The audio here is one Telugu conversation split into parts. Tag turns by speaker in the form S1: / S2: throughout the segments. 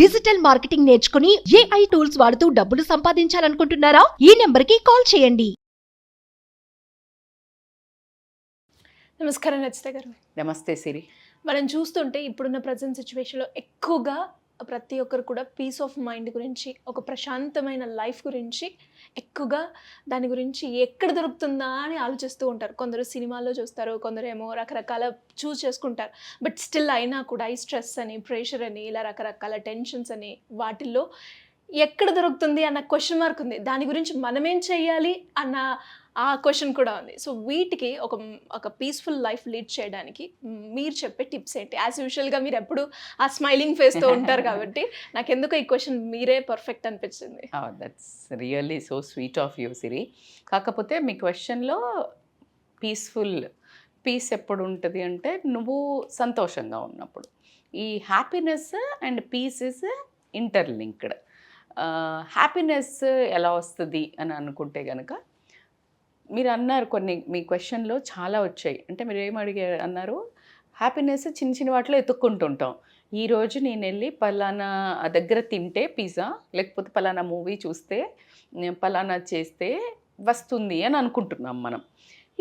S1: డిజిటల్ మార్కెటింగ్ నేర్చుకుని AI టూల్స్ వాడుతూ డబ్బులు సంపాదించాలనుకుంటున్నారా? ఈ నెంబర్కి కాల్ చేయండి.
S2: నమస్కారం రచిత గారు.
S3: నమస్తే సిరి.
S2: మనం చూస్తుంటే ఇప్పుడున్న ప్రజెంట్ సిచ్యువేషన్లో ఎక్కువగా ప్రతి ఒక్కరు కూడా పీస్ ఆఫ్ మైండ్ గురించి, ఒక ప్రశాంతమైన లైఫ్ గురించి ఎక్కువగా దాని గురించి ఎక్కడ దొరుకుతుందా అని ఆలోచిస్తూ ఉంటారు. కొందరు సినిమాల్లో చూస్తారు, కొందరు ఏమో రకరకాల చూస్ చేసుకుంటారు. బట్ స్టిల్ అయినా కూడా ఈ స్ట్రెస్ అని, ప్రెషర్ అని, ఇలా రకరకాల టెన్షన్స్ అని వాటిల్లో ఎక్కడ దొరుకుతుంది అన్న క్వశ్చన్ మార్క్ ఉంది. దాని గురించి మనమేం చెయ్యాలి అన్న ఆ క్వశ్చన్ కూడా ఉంది. సో వీటికి ఒక పీస్ఫుల్ లైఫ్ లీడ్ చేయడానికి మీరు చెప్పే టిప్స్ ఏంటి? యాజ్ యూజువల్గా మీరు ఎప్పుడు ఆ స్మైలింగ్ ఫేస్తో ఉంటారు కాబట్టి నాకు ఎందుకో ఈ క్వశ్చన్ మీరే పర్ఫెక్ట్ అనిపించింది.
S3: That's really so sweet of you Siri. కాకపోతే మీ క్వశ్చన్లో పీస్ ఎప్పుడు ఉంటుంది అంటే నువ్వు సంతోషంగా ఉన్నప్పుడు. ఈ happiness and peace is interlinked. Happiness ఎలా వస్తుంది అని అనుకుంటే కనుక మీరు అన్నారు కొన్ని మీ క్వశ్చన్లో చాలా వచ్చాయి. అంటే మీరు ఏం అన్నారు, హ్యాపీనెస్ చిన్న చిన్న వాటిలో ఎత్తుక్కుంటుంటాం. ఈరోజు నేను వెళ్ళి పలానా దగ్గర తింటే పిజ్జా, లేకపోతే పలానా మూవీ చూస్తే, పలానా చేస్తే వస్తుంది అని అనుకుంటున్నాం మనం.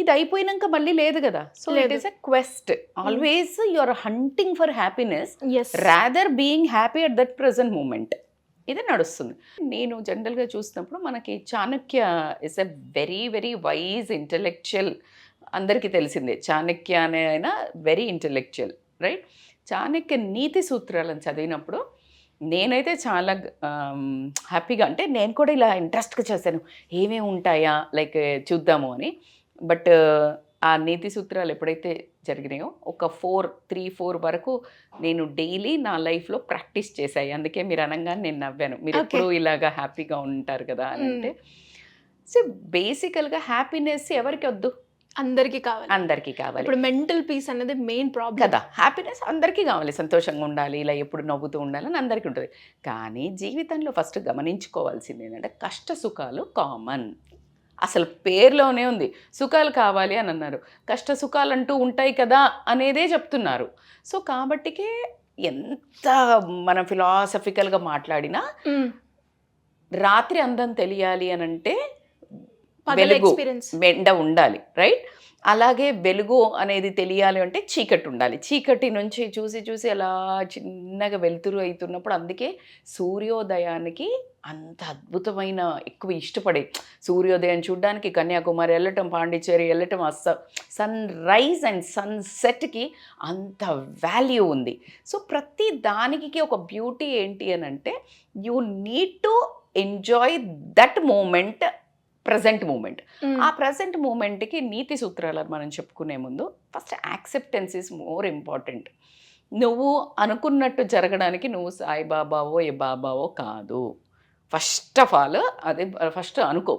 S3: ఇది అయిపోయినాక మళ్ళీ లేదు కదా. So it is a quest. Always you are hunting for happiness rather being happy at that present moment. ఇది నడుస్తుంది. నేను జనరల్గా చూసినప్పుడు మనకి Chanakya is a very very wise intellectual. అందరికీ తెలిసిందే చాణక్య అనే ఆయన వెరీ ఇంటలెక్చువల్, రైట్? చాణక్య నీతి సూత్రాలను చదివినప్పుడు నేనైతే చాలా హ్యాపీగా, అంటే నేను కూడా ఇలా ఇంట్రెస్ట్గా చేశాను ఏమేమి ఉంటాయా లైక్ చూద్దాము అని. బట్ ఆ నీతి సూత్రాలు ఎప్పుడైతే జరిగినాయో ఒక 3-4 వరకు నేను డైలీ నా లైఫ్లో ప్రాక్టీస్ చేశాయి. అందుకే మీరు అనగానే నేను నవ్వాను, మీరు ఎప్పుడు ఇలాగా హ్యాపీగా ఉంటారు కదా అని. అంటే సో బేసికల్గా హ్యాపీనెస్ ఎవరికి వద్దు? అందరికీ కావాలి.
S2: ఇప్పుడు మెంటల్ పీస్ అనేది మెయిన్ ప్రాబ్లం
S3: కదా. హ్యాపీనెస్ అందరికీ కావాలి, సంతోషంగా ఉండాలి, ఇలా ఎప్పుడు నవ్వుతూ ఉండాలని అందరికీ ఉంటుంది. కానీ జీవితంలో ఫస్ట్ గమనించుకోవాల్సింది ఏంటంటే కష్ట సుఖాలు కామన్. అసలు పేరులోనే ఉంది, సుఖాలు కావాలి అని అన్నారు. కష్ట సుఖాలు అంటూ ఉంటాయి కదా అనేదే చెప్తున్నారు. సో కాబట్టికే ఎంత మనం ఫిలాసఫికల్గా మాట్లాడినా రాత్రి అందం తెలియాలి అని అంటే వెలుగు ఎండ ఉండాలి, రైట్? అలాగే వెలుగు అనేది తెలియాలి అంటే చీకటి ఉండాలి. చీకటి నుంచి చూసి అలా చిన్నగా వెలుతురు అవుతున్నప్పుడు, అందుకే సూర్యోదయానికి అంత అద్భుతమైన ఎక్కువ ఇష్టపడే, సూర్యోదయం చూడడానికి కన్యాకుమారి వెళ్ళటం, పాండిచ్చేరి వెళ్ళటం, సన్ రైజ్ అండ్ సన్సెట్కి అంత వాల్యూ ఉంది. సో ప్రతి దానికి ఒక బ్యూటీ ఏంటి అని అంటే you need to enjoy that moment, present moment. ఆ ప్రజెంట్ మూమెంట్కి నీతి సూత్రాలను మనం చెప్పుకునే ముందు first acceptance is more important. నువ్వు అనుకున్నట్టు జరగడానికి నువ్వు సాయిబాబావో ఏ బాబావో కాదు. ఫస్ట్ ఆఫ్ ఆల్ అది ఫస్ట్ అనుకో,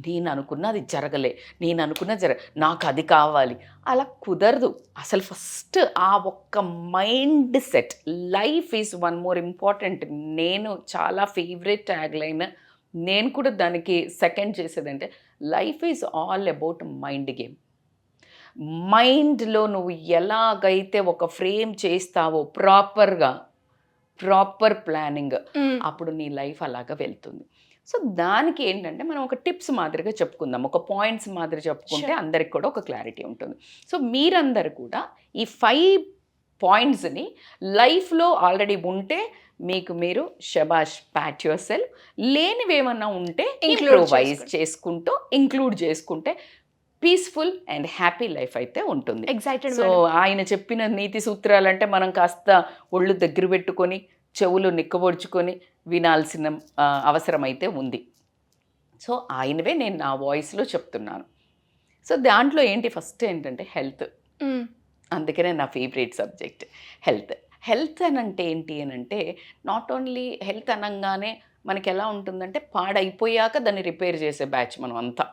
S3: నేను అనుకున్నది జరగలే, నేను అనుకున్నది నాకు అది కావాలి, అలా కుదరదు అసలు. ఫస్ట్ ఆ ఒక్క mind set. Life is one more important. నేను చాలా ఫేవరెట్ ట్యాగ్లైన్, నేను కూడా దానికి సెకండ్ చేసేదంటే life is all about mind game. మైండ్లో నువ్వు ఎలాగైతే ఒక ఫ్రేమ్ చేస్తావో ప్రాపర్ ప్లానింగ్, అప్పుడు నీ లైఫ్ అలాగా వెళ్తుంది. సో దానికి ఏంటంటే మనం ఒక టిప్స్ మాదిరిగా చెప్పుకుందాం, ఒక పాయింట్స్ మాదిరి చెప్పుకుంటే అందరికి కూడా ఒక క్లారిటీ ఉంటుంది. సో మీరందరూ కూడా ఈ 5 పాయింట్స్ని లైఫ్లో ఆల్రెడీ ఉంటే మీకు మీరు షబాష్, ప్యాట్ యువర్ సెల్ఫ్. లేనివేమన్నా ఉంటే ఇంక్లూడ్ చేసుకుంటే పీస్ఫుల్ అండ్ హ్యాపీ లైఫ్ అయితే ఉంటుంది.
S2: ఎగ్జైటెడ్.
S3: సో ఆయన చెప్పిన నీతి సూత్రాలు అంటే మనం కాస్త ఒళ్ళు దగ్గర పెట్టుకొని చెవులు నిక్కబొడుచుకొని వినాల్సిన అవసరం అయితే ఉంది. సో ఆయనవే నేను నా వాయిస్లో చెప్తున్నాను. సో దాంట్లో ఏంటి, ఫస్ట్ ఏంటంటే హెల్త్. అందుకనే నా ఫేవరెట్ సబ్జెక్ట్ హెల్త్ అని అంటే ఏంటి అని అంటే నాట్ ఓన్లీ హెల్త్ అనగానే మనకి ఎలా ఉంటుందంటే పాడైపోయాక దాన్ని రిపేర్ చేసే బ్యాచ్ మనం అంతా.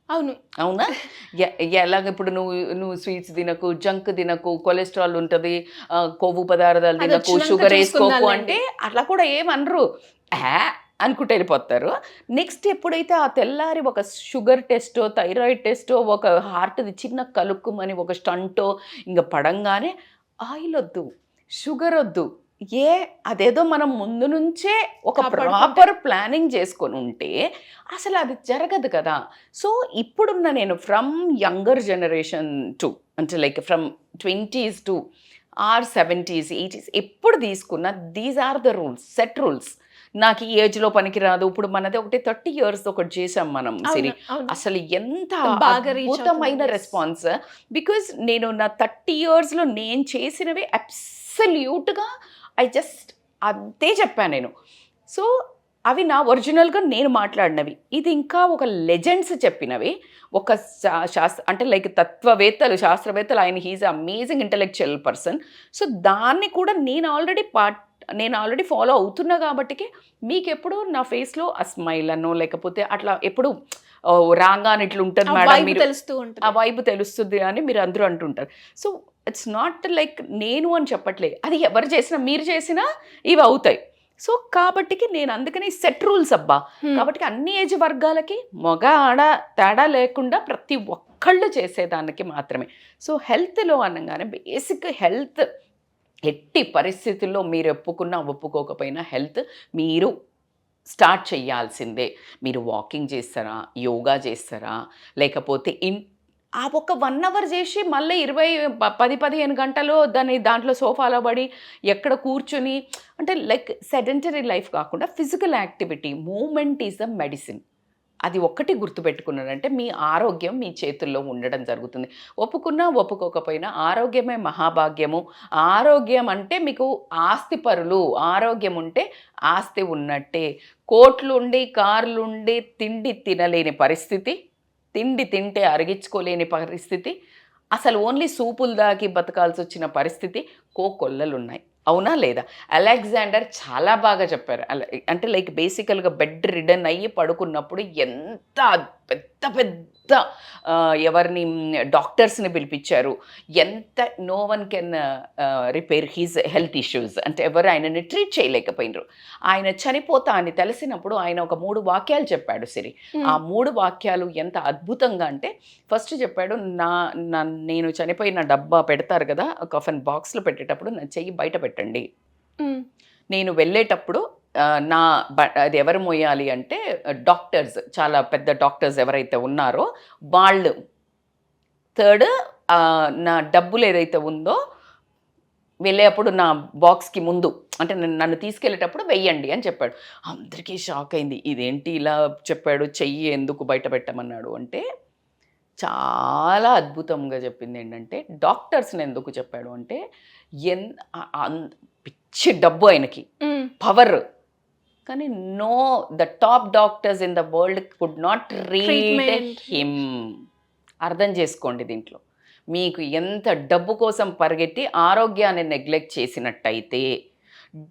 S3: అవునా? ఎలాగ ఇప్పుడు నువ్వు స్వీట్స్ తినకు, జంక్ తినకు, కొలెస్ట్రాల్ ఉంటుంది, కొవ్వు పదార్థాలు తినకు, షుగర్ వేసుకోకు అంటే అట్లా కూడా ఏమనరు, అనుకుంటూ వెళ్ళిపోతారు. నెక్స్ట్ ఎప్పుడైతే ఆ తెల్లారి ఒక షుగర్ టెస్టో, థైరాయిడ్ టెస్టో, ఒక హార్ట్ది చిన్న కలుక్కుమని ఒక స్టంటో ఇంకా పడంగానే ఆయిల్ వద్దు, షుగర్ వద్దు, అదేదో మనం ముందు నుంచే ఒక
S2: కాపాడుకుంటే.
S3: ప్రాపర్ ప్లానింగ్ చేసుకొని ఉంటే అసలు అది జరగదు కదా. సో ఇప్పుడున్న నేను ఫ్రమ్ యంగర్ జనరేషన్ టు అంటే like from 20s to or 70s 80s ఎప్పుడు తీసుకున్న these are the rules, set rules. నాకు ఈ ఏజ్లో పనికిరాదు. ఇప్పుడు మనది ఒకటి 30 years ఒకటి చేసాం మనం సిరి. అసలు ఎంత
S2: బాగా reach
S3: అద్భుతమైన
S2: అవుతుంది.
S3: రెస్పాన్స్. బికాజ్ నేను నా 30 yearsలో నేను చేసినవి అబ్సల్యూట్గా జస్ట్ అంతే చెప్పాను నేను. సో అవి నా ఒరిజినల్గా నేను మాట్లాడినవి. ఇది ఇంకా ఒక లెజెండ్స్ చెప్పినవి, ఒక అంటే లైక్ తత్వవేత్తలు, శాస్త్రవేత్తలు. ఆయన he's amazing intellectual person. So దాన్ని కూడా నేను ఆల్రెడీ ఫాలో అవుతున్నా కాబట్టికి మీకు ఎప్పుడు నా ఫేస్లో ఆ స్మైల్ అనో లేకపోతే అట్లా ఎప్పుడు రాగానే ఇట్లా ఉంటుంది మేడం, మీరు
S2: తెలుస్తూ ఉంటుంది,
S3: ఆ వైబ్ తెలుస్తుంది అని మీరు అందరూ అంటుంటారు. సో ఇట్స్ నాట్ లైక్ నేను అని చెప్పట్లేదు, అది ఎవరు చేసినా మీరు చేసినా ఇవి అవుతాయి. సో కాబట్టికి నేను అందుకని సెట్ రూల్స్ అబ్బా. కాబట్టి అన్ని ఏజ్ వర్గాలకి మగ ఆడ తేడా లేకుండా ప్రతి ఒక్కళ్ళు చేసేదానికి మాత్రమే. సో హెల్త్లో అనగానే బేసిక్ హెల్త్ ఎట్టి పరిస్థితుల్లో మీరు ఒప్పుకోకపోయినా హెల్త్ మీరు స్టార్ట్ చేయాల్సిందే. మీరు వాకింగ్ చేస్తారా, యోగా చేస్తారా, లేకపోతే ఆ ఒక 1 hour చేసి మళ్ళీ 10-15 గంటలు దాంట్లో సోఫాలో పడి ఎక్కడ కూర్చుని అంటే లైక్ సెడెంటరీ లైఫ్ కాకుండా physical activity, movement is the medicine. అది ఒక్కటి గుర్తుపెట్టుకున్నారంటే మీ ఆరోగ్యం మీ చేతుల్లో ఉండడం జరుగుతుంది. ఒప్పుకోకపోయినా ఆరోగ్యమే మహాభాగ్యము. ఆరోగ్యం అంటే మీకు ఆస్తి పరులు, ఆరోగ్యం ఉంటే ఆస్తి ఉన్నట్టే. కోట్లుండి కార్లుండి తిండి తినలేని పరిస్థితి, తిండి తింటే అరిగించుకోలేని పరిస్థితి, అసలు ఓన్లీ సూపులు దాకి బతకాల్సి వచ్చిన పరిస్థితి కోకొల్లలున్నాయి. అవునా లేదా? అలెగ్జాండర్ చాలా బాగా చెప్పారు. అంటే లైక్ బేసికల్గా బెడ్ రిడన్ అయ్యి పడుకున్నప్పుడు ఎంత పెద్ద ఎవరిని డాక్టర్స్ని పిలిపించారు, ఎంత no one can repair his health issues అంటే ఎవరు ఆయనని ట్రీట్ చేయలేకపోయినారు. ఆయన చనిపోతా అని తెలిసినప్పుడు ఆయన ఒక 3 వాక్యాలు చెప్పాడు సిరి. ఆ 3 వాక్యాలు ఎంత అద్భుతంగా అంటే ఫస్ట్ చెప్పాడు, నేను చనిపోయిన డబ్బా పెడతారు కదా కఫన్ బాక్స్లో పెట్టేటప్పుడు నా చెయ్యి బయట పెట్టండి. నేను వెళ్ళేటప్పుడు అది ఎవరు మోయాలి అంటే డాక్టర్స్, చాలా పెద్ద డాక్టర్స్ ఎవరైతే ఉన్నారో వాళ్ళు. థర్డ్, నా డబ్బులు ఏదైతే ఉందో వెళ్ళేటప్పుడు నా బాక్స్కి ముందు అంటే నన్ను తీసుకెళ్ళేటప్పుడు వెయ్యండి అని చెప్పాడు. అందరికీ షాక్ అయింది, ఇదేంటి ఇలా చెప్పాడు, చెయ్యి ఎందుకు బయట పెట్టమన్నాడు అంటే చాలా అద్భుతంగా చెప్పింది ఏంటంటే డాక్టర్స్ని ఎందుకు చెప్పాడు అంటే పిచ్చి డబ్బు ఆయనకి, పవర్, కానీ know the top doctors in the world could not treat him. అర్థం చేసుకోండి, దీంట్లో మీకు ఎంత డబ్బు కోసం పరిగెత్తి ఆరోగ్యాన్ని నెగ్లెక్ట్ చేసినట్టయితే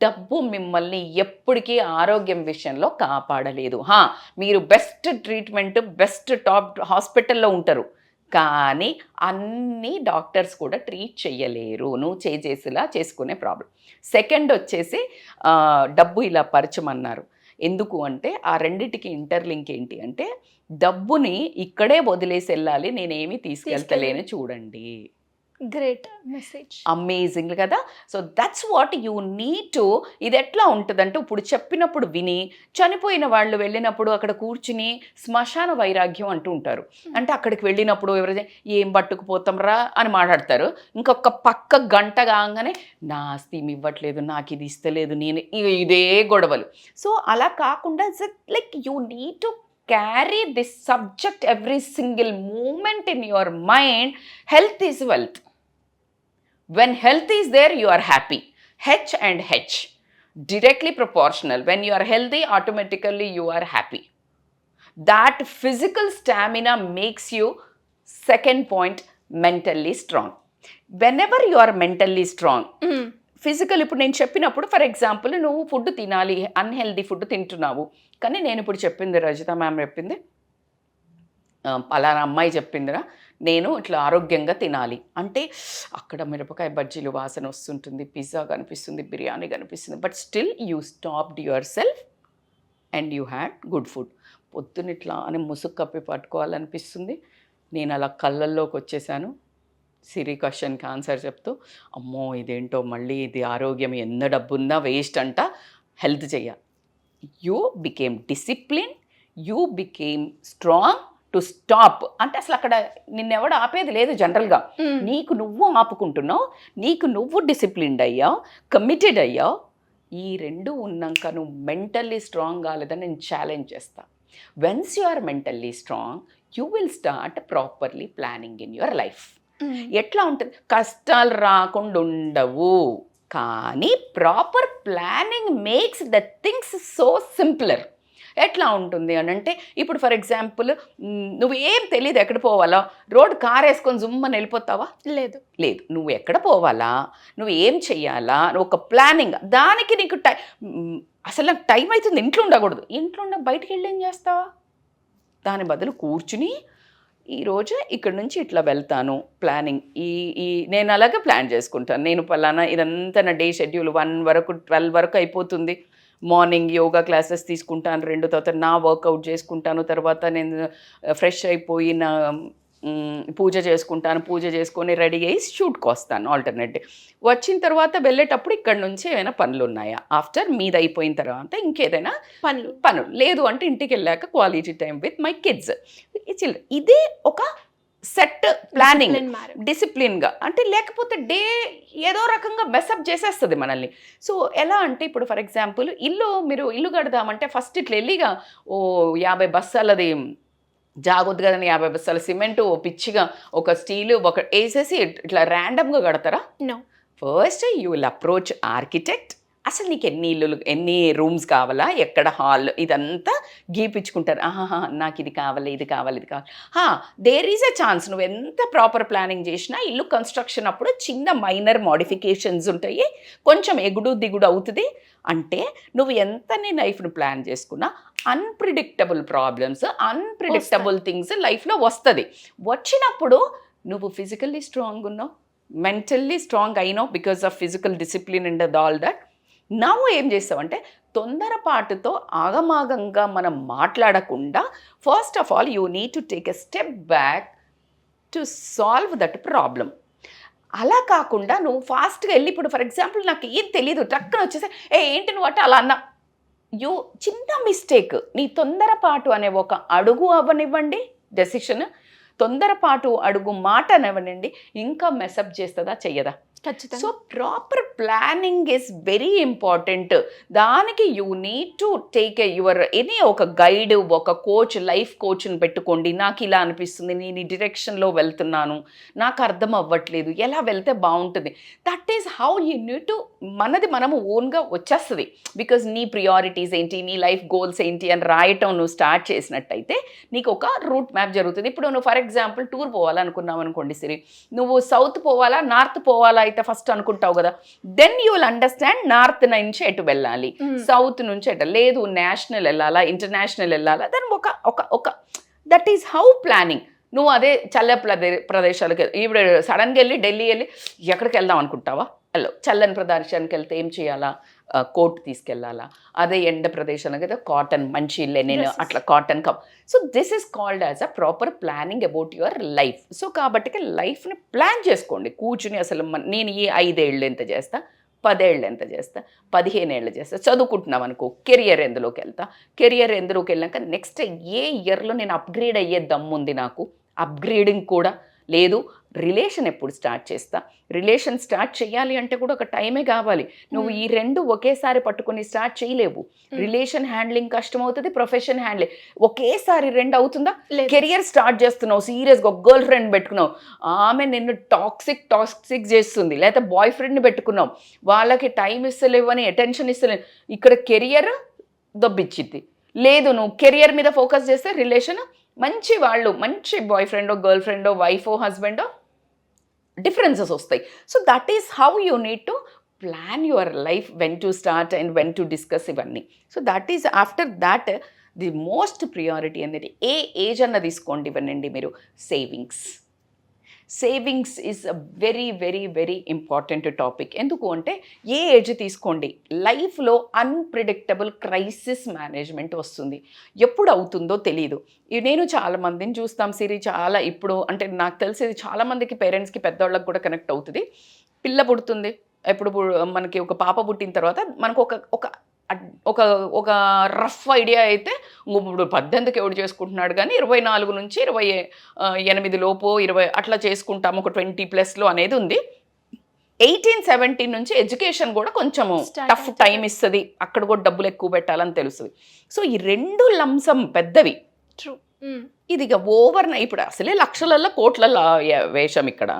S3: డబ్బు మిమ్మల్ని ఎప్పటికీ ఆరోగ్యం విషయంలో కాపాడలేదు. మీరు బెస్ట్ ట్రీట్మెంట్, బెస్ట్ టాప్ హాస్పిటల్లో ఉంటారు, కానీ అన్ని డాక్టర్స్ కూడా ట్రీట్ చేయలేరు. నువ్వు చేసేలా చేసుకునే ప్రాబ్లం. సెకండ్ వచ్చేసి డబ్బు ఇలా పరచమన్నారు. ఎందుకు అంటే ఆ రెండిటికి ఇంటర్లింక్ ఏంటి అంటే డబ్బుని ఇక్కడే వదిలేసి వెళ్ళాలి, నేనేమి తీసుకెళ్తలేను చూడండి.
S2: గ్రేట్ మెసేజ్,
S3: అమేజింగ్ కదా. So that's what you need to. ఇది ఎట్లా ఉంటుందంటే ఇప్పుడు చెప్పినప్పుడు విని, చనిపోయిన వాళ్ళు వెళ్ళినప్పుడు అక్కడ కూర్చుని శ్మశాన వైరాగ్యం అంటూ ఉంటారు. అంటే అక్కడికి వెళ్ళినప్పుడు ఎవరైతే ఏం పట్టుకుపోతాం రా అని మాట్లాడతారు, ఇంకొక పక్క గంట కాగానే నా ఆస్తి ఇవ్వట్లేదు, నాకు ఇది ఇస్తలేదు, నేను ఇదే గొడవలు. సో అలా కాకుండా like you need to carry this subject every single moment in your mind. Health is wealth. When health is there, you are happy. H and H, directly proportional. When you are healthy, automatically you are happy. That physical stamina makes you, second point, mentally strong. Whenever you are mentally strong, physical ఇప్పుడు నేను చెప్పినప్పుడు ఫర్ ఎగ్జాంపుల్ నువ్వు ఫుడ్ తినాలి, అన్హెల్దీ ఫుడ్ తింటున్నావు, కానీ నేను ఇప్పుడు చెప్పింది రజిత మ్యామ్ చెప్పింది, పలానా అమ్మాయి చెప్పిందిరా నేను ఇట్లా ఆరోగ్యంగా తినాలి అంటే అక్కడ మిరపకాయ బజ్జీలు వాసన వస్తుంటుంది, పిజ్జా కనిపిస్తుంది, బిర్యానీ కనిపిస్తుంది, but still you stopped your self and you had good food. పొద్దున ఇట్లా అని ముసుగు కప్పి పట్టుకోవాలనిపిస్తుంది, నేను అలా కళ్ళల్లోకి వచ్చేసాను, సిరి క్వశ్చన్కి ఆన్సర్ చెప్తూ అమ్మో ఇదేంటో మళ్ళీ ఇది ఆరోగ్యం ఎంత డబ్బుందా వేస్ట్ అంట హెల్త్ చెయ్యాలి. You became discipline, you became strong to stop. అంటే అసలు అక్కడ నిన్నెవడు ఆపేది లేదు జనరల్గా. నీకు నువ్వు ఆపుకుంటున్నావు, నీకు నువ్వు డిసిప్లిన్డ్ అయ్యావు, కమిటెడ్ అయ్యావు. ఈ రెండు ఉన్నాక నువ్వు మెంటల్లీ స్ట్రాంగ్ కాలేదని నేను ఛాలెంజ్ చేస్తాను. Once you are mentally strong you will start properly planning in your life. ఎట్లా ఉంటుంది, కష్టాలు రాకుండా ఉండవు, కానీ proper planning makes the things so simpler. ఎట్లా ఉంటుంది అని అంటే ఇప్పుడు ఫర్ ఎగ్జాంపుల్ నువ్వు ఏం తెలియదు ఎక్కడ పోవాలా, రోడ్ కార్ వేసుకొని జుమ్మని వెళ్ళిపోతావా?
S2: లేదు.
S3: నువ్వు ఎక్కడ పోవాలా, నువ్వు ఏం చెయ్యాలా, నువ్వు ఒక ప్లానింగ్, దానికి నీకు అసలు నాకు టైం అవుతుంది ఇంట్లో ఉండకూడదు, ఇంట్లో ఉండ బయటికి వెళ్ళి ఏం చేస్తావా? దాని బదులు కూర్చుని ఈరోజు ఇక్కడ నుంచి ఇట్లా వెళ్తాను ప్లానింగ్, ఈ నేను అలాగే ప్లాన్ చేసుకుంటాను. నేను పలానా ఇదంతా నా డే షెడ్యూల్ 1 వరకు 12 వరకు అయిపోతుంది. మార్నింగ్ యోగా క్లాసెస్ తీసుకుంటాను, 2 తర్వాత నా వర్కౌట్ చేసుకుంటాను, తర్వాత నేను ఫ్రెష్ అయిపోయి నా పూజ చేసుకుంటాను, పూజ చేసుకొని రెడీ అయ్యి షూట్కి వస్తాను. ఆల్టర్నేటివ్ వచ్చిన తర్వాత వెళ్ళేటప్పుడు ఇక్కడ నుంచి ఏమైనా పనులు ఉన్నాయా, ఆఫ్టర్ మీద అయిపోయిన తర్వాత ఇంకేదైనా పనులు లేదు అంటే ఇంటికి వెళ్ళాక quality time with my kids. ఇదే ఒక సెట్ ప్లానింగ్, డిసిప్లిన్గా. అంటే లేకపోతే డే ఏదో రకంగా మెసప్ చేసేస్తుంది మనల్ని. సో ఎలా అంటే ఇప్పుడు ఫర్ ఎగ్జాంపుల్ మీరు ఇల్లు కడదామంటే ఫస్ట్ ఇట్లా వెళ్ళిగా 50 బస్తాలది జాగొద్దు కదని 50 బస్తాల సిమెంటు, పిచ్చిగా ఒక స్టీలు ఒక వేసేసి ఇట్లా ర్యాండమ్గా కడతారా?
S2: No.
S3: First you will approach architect. అసలు నీకు ఎన్ని రూమ్స్ కావాలా, ఎక్కడ హాల్, ఇదంతా గీపించుకుంటారు. నాకు ఇది కావాలి, ఇది కావాలి, ఇది కావాలి. There is a chance. నువ్వు ఎంత ప్రాపర్ ప్లానింగ్ చేసినా ఇల్లు కన్స్ట్రక్షన్ అప్పుడు చిన్న మైనర్ మోడిఫికేషన్స్ ఉంటాయి, కొంచెం ఎగుడు దిగుడు అవుతుంది. అంటే నువ్వు ఎంత నీ లైఫ్ను ప్లాన్ చేసుకున్నా అన్ప్రిడిక్టబుల్ ప్రాబ్లమ్స్, అన్ప్రిడిక్టబుల్ థింగ్స్ లైఫ్లో వస్తుంది. వచ్చినప్పుడు నువ్వు ఫిజికల్లీ స్ట్రాంగ్ ఉన్నావు, మెంటల్లీ స్ట్రాంగ్ అయినావు because of physical discipline and all that. నవ్వు ఏం చేస్తావంటే తొందరపాటుతో ఆగమాగంగా మనం మాట్లాడకుండా first of all you need to take a step back to solve that problem. అలా కాకుండా నువ్వు ఫాస్ట్గా వెళ్ళి ఇప్పుడు ఫర్ ఎగ్జాంపుల్ నాకు ఏం తెలీదు టక్కన వచ్చేసి ఏంటి నువ్వు అంటే అలా అన్నా, చిన్న మిస్టేక్, నీ తొందరపాటు అనే ఒక అడుగు అవ్వనివ్వండి, డెసిషన్ తొందరపాటు అడుగు మాట అనివ్వనండి, ఇంకా మెసప్ చేస్తుందా చెయ్యదా?
S2: ఖచ్చితంగా.
S3: So proper planning is very important. దానికి యూ నీడ్ టు టేక్ ఒక గైడ్, ఒక కోచ్, లైఫ్ కోచ్ని పెట్టుకోండి. నాకు ఇలా అనిపిస్తుంది, నేను ఈ డిరెక్షన్లో వెళ్తున్నాను, నాకు అర్థం అవ్వట్లేదు, ఎలా వెళ్తే బాగుంటుంది. That is how you need to, మనది మనము ఓన్గా వచ్చేస్తుంది. బికాజ్ నీ ప్రియారిటీస్ ఏంటి, నీ లైఫ్ గోల్స్ ఏంటి అని రాయటం నువ్వు స్టార్ట్ చేసినట్టయితే నీకు ఒక రూట్ మ్యాప్ జరుగుతుంది. ఇప్పుడు నువ్వు ఫర్ ఎగ్జాంపుల్ టూర్ పోవాలనుకున్నావు అనుకోండి సిరి, నువ్వు సౌత్ పోవాలా నార్త్ పోవాలా అయితే ఫస్ట్ అనుకుంటావు కదా, then you will understand north నుంచి ఎటు వెళ్ళాలి, సౌత్ నుంచి ఎటు లేదు, నేషనల్ వెళ్ళాలా, ఇంటర్నేషనల్ వెళ్ళాలా, దెన్ ఒక దట్ ఈస్ హౌ ప్లానింగ్. నువ్వు అదే చల్ల ప్రదేశాలకు ఇప్పుడు సడన్గా వెళ్ళి ఢిల్లీ వెళ్ళి ఎక్కడికి వెళ్దాం అనుకుంటావా? చల్లని ప్రదేశానికి వెళ్తే ఏం చేయాలా, కోట్ తీసుకెళ్ళాలా, అదే ఎండ ప్రదేశానికి అయితే కాటన్, మంచి లెనిన్, అట్లా cotton cup. So this is called as a proper planning about your life. So కాబట్టి లైఫ్ని ప్లాన్ చేసుకోండి కూర్చుని. అసలు నేను ఈ 5 ఏళ్ళు ఎంత చేస్తా, 10 ఏళ్ళు ఎంత చేస్తా, 15 ఏళ్ళు చేస్తా. చదువుకుంటున్నాం అనుకో, కెరియర్ ఎందులోకి వెళ్తా, కెరియర్ ఎందులోకి వెళ్ళాక నెక్స్ట్ ఏ ఇయర్లో నేను అప్గ్రేడ్ అయ్యే దమ్ముంది నాకు, అప్గ్రేడింగ్ కూడా లేదు. రిలేషన్ ఎప్పుడు స్టార్ట్ చేస్తా, రిలేషన్ స్టార్ట్ చేయాలి అంటే కూడా ఒక టైమే కావాలి. నువ్వు ఈ 2 ఒకేసారి పట్టుకొని స్టార్ట్ చేయలేవు. రిలేషన్ హ్యాండ్లింగ్ కష్టం అవుతుంది, ప్రొఫెషన్ హ్యాండ్లింగ్ ఒకేసారి 2 అవుతుందా? కెరియర్ స్టార్ట్ చేస్తున్నావు, సీరియస్గా ఒక గర్ల్ ఫ్రెండ్ పెట్టుకున్నావు, ఆమె నిన్ను టాక్సిక్ చేస్తుంది, లేకపోతే బాయ్ ఫ్రెండ్ని పెట్టుకున్నావు, వాళ్ళకి టైం ఇస్తలేవు అని అటెన్షన్ ఇస్తలేవు, ఇక్కడ కెరియర్ దొబ్బిచ్చిద్ది. లేదు నువ్వు కెరియర్ మీద ఫోకస్ చేస్తే రిలేషన్ మంచి వాళ్ళు, మంచి బాయ్ ఫ్రెండో గర్ల్ ఫ్రెండో వైఫో హస్బెండో డిఫరెన్సెస్ వస్తాయి. So that is how you need to plan your life, when to start and when to discuss ఇవన్నీ. So that is after that the most priority అనేది ఏ ఏజ్ అన్న తీసుకోండి ఇవ్వనండి మీరు, savings is a very very very important topic. ఎందుకు అంటే ఏ ఏజ్ తీసుకోండి, లైఫ్లో అన్ప్రిడిక్టబుల్ క్రైసిస్ మేనేజ్మెంట్ వస్తుంది. ఎప్పుడు అవుతుందో తెలియదు. నేను చాలామందిని చూస్తాం సిరి, చాలా ఇప్పుడు అంటే నాకు తెలిసేది చాలామందికి పేరెంట్స్కి పెద్దవాళ్ళకి కూడా కనెక్ట్ అవుతుంది. పిల్ల పుడుతుంది, ఎప్పుడు మనకి ఒక పాప పుట్టిన తర్వాత మనకు ఒక ఒక ఒక ఒక రఫ్ ఐడియా అయితే ఇప్పుడు 18కి ఎవడు చేసుకుంటున్నాడు, కానీ 24 నుంచి 28 లోపు 20 అట్లా చేసుకుంటాము, ఒక 20+ అనేది ఉంది. 18-17 నుంచి ఎడ్యుకేషన్ కూడా కొంచెము టఫ్ టైం ఇస్తుంది, అక్కడ కూడా డబ్బులు ఎక్కువ పెట్టాలని తెలుస్తుంది. సో ఈ రెండు లంసం పెద్దవి.
S2: ట్రూ.
S3: ఇది ఇక ఓవర్ నైట్, ఇప్పుడు అసలే లక్షలలో కోట్లలో వేషం ఇక్కడ,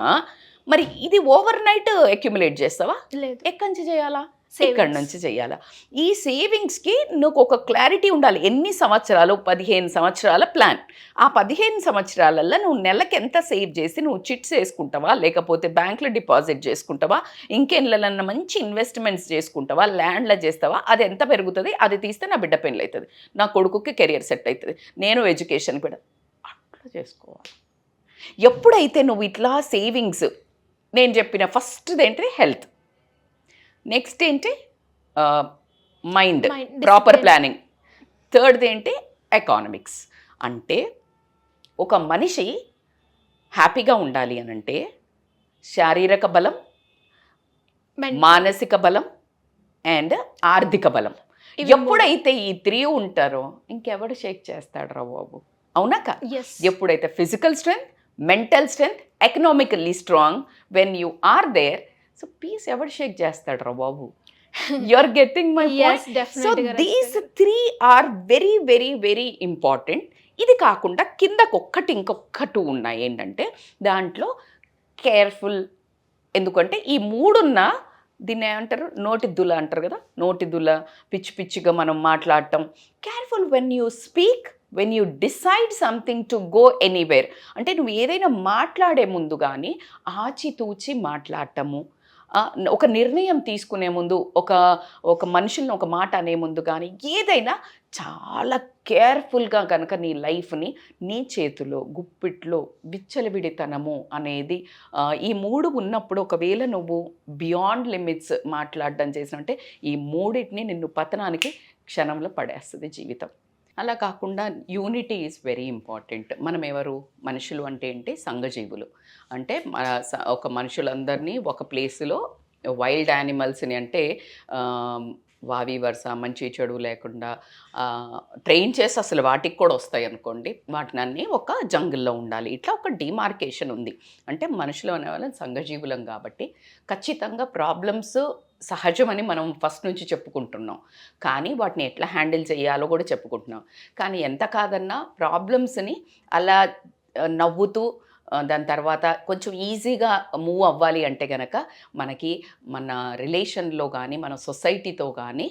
S3: మరి ఇది ఓవర్ నైట్ అక్యుములేట్ చేస్తావా?
S2: లేదు.
S3: ఎక్కడి నుంచి చేయాలా? ఇక్కడ నుంచి చేయాలా? ఈ సేవింగ్స్కి నువ్వు ఒక క్లారిటీ ఉండాలి. ఎన్ని సంవత్సరాలు? 15 సంవత్సరాల ప్లాన్. ఆ 15 సంవత్సరాలలో నువ్వు నెలకి ఎంత సేవ్ చేసి నువ్వు చిట్స్ వేసుకుంటావా, లేకపోతే బ్యాంకులో డిపాజిట్ చేసుకుంటావా, ఇంకెళ్ళన్నా మంచి ఇన్వెస్ట్మెంట్స్ చేసుకుంటావా, ల్యాండ్లో చేస్తావా, అది ఎంత పెరుగుతుంది, అది తీస్తే నా బిడ్డ పెళ్ళి అవుతుంది, నా కొడుకుకి కెరియర్ సెట్ అవుతుంది, నేను ఎడ్యుకేషన్ కూడా అట్లా చేసుకోవాలి. ఎప్పుడైతే నువ్వు ఇట్లా సేవింగ్స్, నేను చెప్పిన ఫస్ట్ది ఏంటిది హెల్త్, నెక్స్ట్ ఏంటి మైండ్, ప్రాపర్ ప్లానింగ్, థర్డ్ది ఏంటి ఎకానమిక్స్. అంటే ఒక మనిషి హ్యాపీగా ఉండాలి అని అంటే శారీరక బలం, మానసిక బలం అండ్ ఆర్థిక బలం. ఎప్పుడైతే ఈ 3 ఉంటారో ఇంకెవడు షేక్ చేస్తాడు రా బాబు, అవునాక? ఎప్పుడైతే physical strength, mental strength, economically strong, when you are there, so peace ఎవరు షేక్ చేస్తాడు రా బాబు? You are getting my point? So these 3 are very very very important. ఇది కాకుండా కిందకు ఇంకొక 2 ఉన్నాయి. ఏంటంటే దాంట్లో కేర్ఫుల్, ఎందుకంటే ఈ 3 దీన్ని ఏమంటారు, నోటి దుల అంటారు కదా, నోటి దుల, పిచ్చి పిచ్చిగా మనం మాట్లాడటం. Careful when you speak, when you decide something to go anywhere. అంటే నువ్వు ఏదైనా మాట్లాడే ముందు కానీ ఆచితూచి మాట్లాడటము, ఒక నిర్ణయం తీసుకునే ముందు, ఒక మనుషుల్ని ఒక మాట అనే ముందు కానీ ఏదైనా చాలా కేర్ఫుల్గా కనుక నీ లైఫ్ని నీ చేతిలో గుప్పిట్లో విచ్చలవిడితనము అనేది ఈ 3 ఉన్నప్పుడు, ఒకవేళ నువ్వు బియాండ్ లిమిట్స్ మాట్లాడడం చేసినంటే ఈ 3 నిన్ను పతనానికి క్షణంలో పడేస్తుంది జీవితం. అలా కాకుండా యూనిటీ ఈజ్ వెరీ ఇంపార్టెంట్. మనం ఎవరు? మనుషులు అంటే ఏంటి? సంఘజీవులు. అంటే ఒక మనుషులందరినీ ఒక ప్లేస్లో, వైల్డ్ యానిమల్స్ని అంటే వావి వరుస మంచి చెడు లేకుండా ట్రైన్ చేసి అసలు వాటికి కూడా వస్తాయి అనుకోండి, వాటిని అన్నీ ఒక జంగిల్లో ఉండాలి. ఇట్లా ఒక డిమార్కేషన్ ఉంది. అంటే మనుషులు అనేవాళ్ళం సంఘజీవులం కాబట్టి ఖచ్చితంగా ప్రాబ్లమ్స్ సహజమని మనం ఫస్ట్ నుంచి చెప్పుకుంటున్నాం, కానీ వాటిని ఎట్లా హ్యాండిల్ చేయాలో కూడా చెప్పుకుంటున్నాం. కానీ ఎంత కాదన్నా ప్రాబ్లమ్స్ని అలా నవ్వుతూ దాని తర్వాత కొంచెం ఈజీగా మూవ్ అవ్వాలి అంటే కనుక మనకి మన రిలేషన్లో కానీ మన సొసైటీతో కానీ,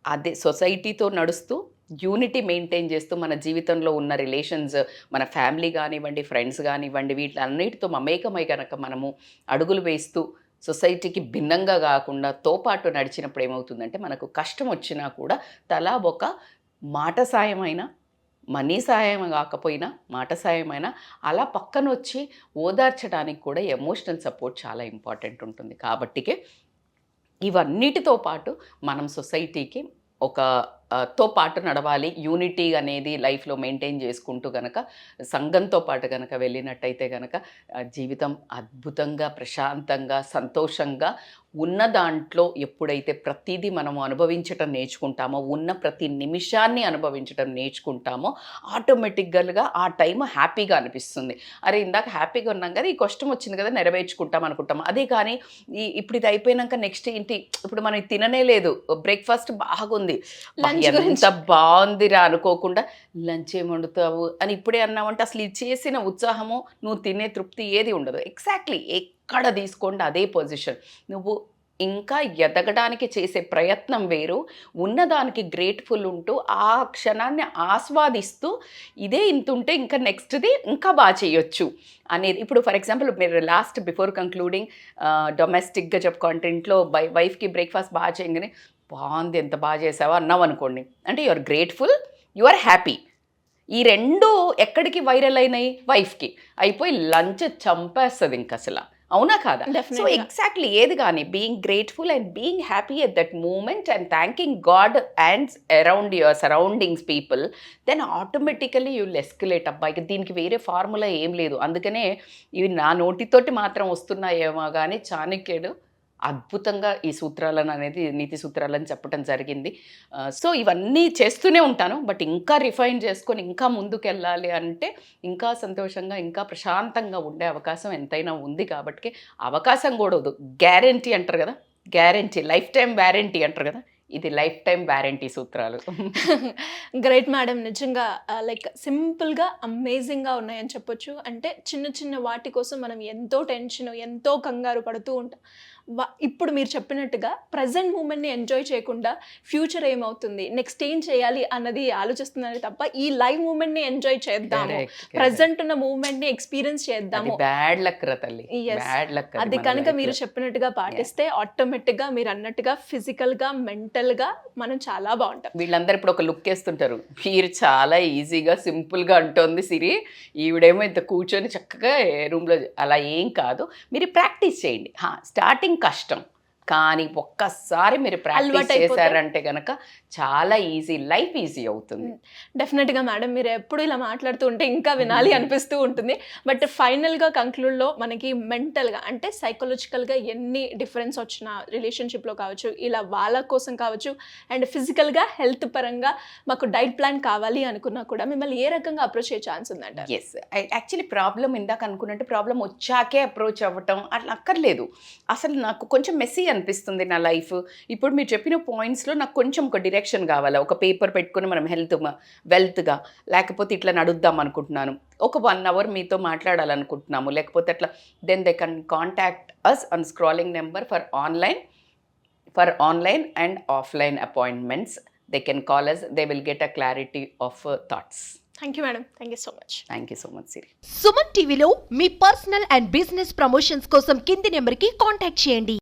S3: అదే సొసైటీతో నడుస్తూ యూనిటీ మెయింటైన్ చేస్తూ మన జీవితంలో ఉన్న రిలేషన్స్, మన ఫ్యామిలీ కానివ్వండి, ఫ్రెండ్స్ కానివ్వండి, వీటన్నిటితో మమేకమై కనుక మనము అడుగులు వేస్తూ సొసైటీకి భిన్నంగా కాకుండా తోపాటు నడిచినప్పుడు ఏమవుతుందంటే మనకు కష్టం వచ్చినా కూడా తలా ఒక మాట సాయమైనా, మనీ సాయం కాకపోయినా మాట సాయమైనా అలా పక్కన వచ్చి ఓదార్చడానికి కూడా ఎమోషనల్ సపోర్ట్ చాలా ఇంపార్టెంట్ ఉంటుంది. కాబట్టికే ఇవన్నిటితో పాటు మనం సొసైటీకి తో పాటు నడవాలి. యూనిటీ అనేది లైఫ్లో మెయింటైన్ చేసుకుంటూ కనుక సంఘంతో పాటు కనుక వెళ్ళినట్టయితే కనుక జీవితం అద్భుతంగా, ప్రశాంతంగా, సంతోషంగా ఉన్న దాంట్లో ఎప్పుడైతే ప్రతిదీ మనము అనుభవించటం నేర్చుకుంటామో, ఉన్న ప్రతి నిమిషాన్ని అనుభవించటం నేర్చుకుంటామో ఆటోమేటిక్గా ఆ టైం హ్యాపీగా అనిపిస్తుంది. అరే ఇందాక హ్యాపీగా ఉన్నాం కదా, ఈ కష్టం వచ్చింది కదా నెరవేర్చుకుంటాం అనుకుంటాం. అదే కానీ ఇప్పుడు ఇది అయిపోయినాక నెక్స్ట్ ఏంటి, ఇప్పుడు మనం తిననే లేదు, బ్రేక్ఫాస్ట్ బాగుంది, ఎంత బాగుందిరా అనుకోకుండా లంచ్ ఏం వండుతావు అని ఇప్పుడే అన్నామంటే అసలు ఇది చేసిన ఉత్సాహము, నువ్వు తినే తృప్తి ఏది ఉండదు. ఎగ్జాక్ట్లీ ఎక్కడ తీసుకోండి అదే పొజిషన్. నువ్వు ఇంకా ఎదగడానికి చేసే ప్రయత్నం వేరు, ఉన్నదానికి గ్రేట్ఫుల్ ఉంటూ ఆ క్షణాన్ని ఆస్వాదిస్తూ ఇదే ఇంత ఉంటే ఇంకా నెక్స్ట్ది ఇంకా బాగా చేయొచ్చు అనేది. ఇప్పుడు ఫర్ ఎగ్జాంపుల్ మీరు లాస్ట్ బిఫోర్ కంక్లూడింగ్ డొమెస్టిక్గా చెప్పుకోండి, ఇంట్లో వైఫ్కి బ్రేక్ఫాస్ట్ బాగా చేయగానే బాగుంది, ఎంత బాగా చేసావా అన్నావు అనుకోండి, అంటే you are grateful, you are happy. ఈ రెండు ఎక్కడికి వైరల్ అయినాయి? వైఫ్కి అయిపోయి లంచ్ చంపేస్తుంది ఇంక అసలు, అవునా కాదా? So
S2: Definitely.
S3: ఎగ్జాక్ట్లీ ఏది కానీ being grateful and being happy at that moment and thanking God and around your surroundings people, then automatically you will escalate. అబ్బాయికి దీనికి వేరే ఫార్ములా ఏం లేదు. అందుకనే ఇవి నా నోటితోటి మాత్రం వస్తున్నాయేమో కానీ చాణక్యుడు అద్భుతంగా ఈ సూత్రాలను అనేది నీతి సూత్రాలని చెప్పడం జరిగింది. సో ఇవన్నీ చేస్తూనే ఉంటాను, బట్ ఇంకా రిఫైన్ చేసుకొని ఇంకా ముందుకెళ్ళాలి అంటే ఇంకా సంతోషంగా ఇంకా ప్రశాంతంగా ఉండే అవకాశం ఎంతైనా ఉంది. కాబట్టి అవకాశం కూడా వద్దు, గ్యారెంటీ అంటారు కదా, గ్యారెంటీ, లైఫ్ టైం వ్యారంటీ అంటారు కదా, ఇది లైఫ్ టైం వ్యారంటీ సూత్రాలు.
S2: గ్రేట్ మేడం, నిజంగా లైక్ సింపుల్గా అమేజింగ్గా ఉన్నాయని చెప్పొచ్చు. అంటే చిన్న చిన్న వాటి కోసం మనం ఎంతో టెన్షన్, ఎంతో కంగారు పడుతూ ఉంటాం. ఇప్పుడు మీరు చెప్పినట్టుగా ప్రజెంట్ మూమెంట్ని ఎంజాయ్ చేయకుండా ఫ్యూచర్ ఏమవుతుంది, నెక్స్ట్ ఏం చేయాలి అన్నది ఆలోచిస్తున్నారు తప్ప ఈ లైవ్ మూమెంట్ని ఎంజాయ్ చేద్దాము, ప్రజెంట్ ఉన్న మూమెంట్ని ఎక్స్పీరియన్స్ చేద్దాము.
S3: బ్యాడ్ లక్ రా తల్లి, బ్యాడ్ లక్.
S2: అది కనుక మీరు చెప్పినట్టుగా పాటిస్తే ఆటోమేటిక్గా మీరు అన్నట్టుగా ఫిజికల్గా మెంటల్గా మనం చాలా బాగుంటాం.
S3: వీళ్ళందరూ ఇప్పుడు ఒక లుక్ వేస్తుంటారు, మీరు చాలా ఈజీగా సింపుల్గా అంటోంది సిరి, ఈవిడేమో ఇంత కూర్చొని చక్కగా రూమ్లో, అలా ఏం కాదు. మీరు ప్రాక్టీస్ చేయండి. స్టార్టింగ్ కష్టం, కానీ ఒక్కసారి మీరు ప్రాక్టీస్ చేశారంటే కనుక చాలా ఈజీ, లైఫ్ ఈజీ అవుతుంది.
S2: డెఫినెట్గా మేడం, మీరు ఎప్పుడు ఇలా మాట్లాడుతూ ఉంటే ఇంకా వినాలి అనిపిస్తూ ఉంటుంది. బట్ ఫైనల్గా కంక్లూడ్లో మనకి మెంటల్గా అంటే సైకలాజికల్గా ఎన్ని డిఫరెన్స్ వచ్చినా రిలేషన్షిప్లో కావచ్చు, ఇలా వాళ్ళ కోసం కావచ్చు, అండ్ ఫిజికల్గా హెల్త్ పరంగా మాకు డైట్ ప్లాన్ కావాలి అనుకున్నా కూడా మిమ్మల్ని ఏ రకంగా అప్రోచ్ అయ్యే ఛాన్స్ ఉందంట?
S3: ఎస్, యాక్చువల్లీ ప్రాబ్లం ఇందాక అనుకున్నట్టు ప్రాబ్లం వచ్చాకే అప్రోచ్ అవ్వటం అట్లా అక్కర్లేదు. అసలు నాకు కొంచెం మెస్సీ అనిపిస్తుంది నా లైఫ్. ఇప్పుడు మీరు చెప్పిన పాయింట్స్లో నాకు కొంచెం ఒక డైరెక్షన్ కావాలా, ఒక పేపర్ పెట్టుకుని మనం వెల్త్గా, లేకపోతే ఇట్లా నడుద్దాం అనుకుంటున్నాను, ఒక 1 hour మీతో మాట్లాడాలనుకుంటున్నాము, లేకపోతే అట్లా, then they can contact us on scrolling number for online and offline appointments. They can call us, they will get a clarity of thoughts.
S2: Thank you madam, thank you so much.
S3: Thank you so much Siri.
S1: Suman టీవీలో మీ పర్సనల్ అండ్ బిజినెస్ ప్రమోషన్స్ కోసం కింది నెంబర్కి కాంటాక్ట్ చేయండి.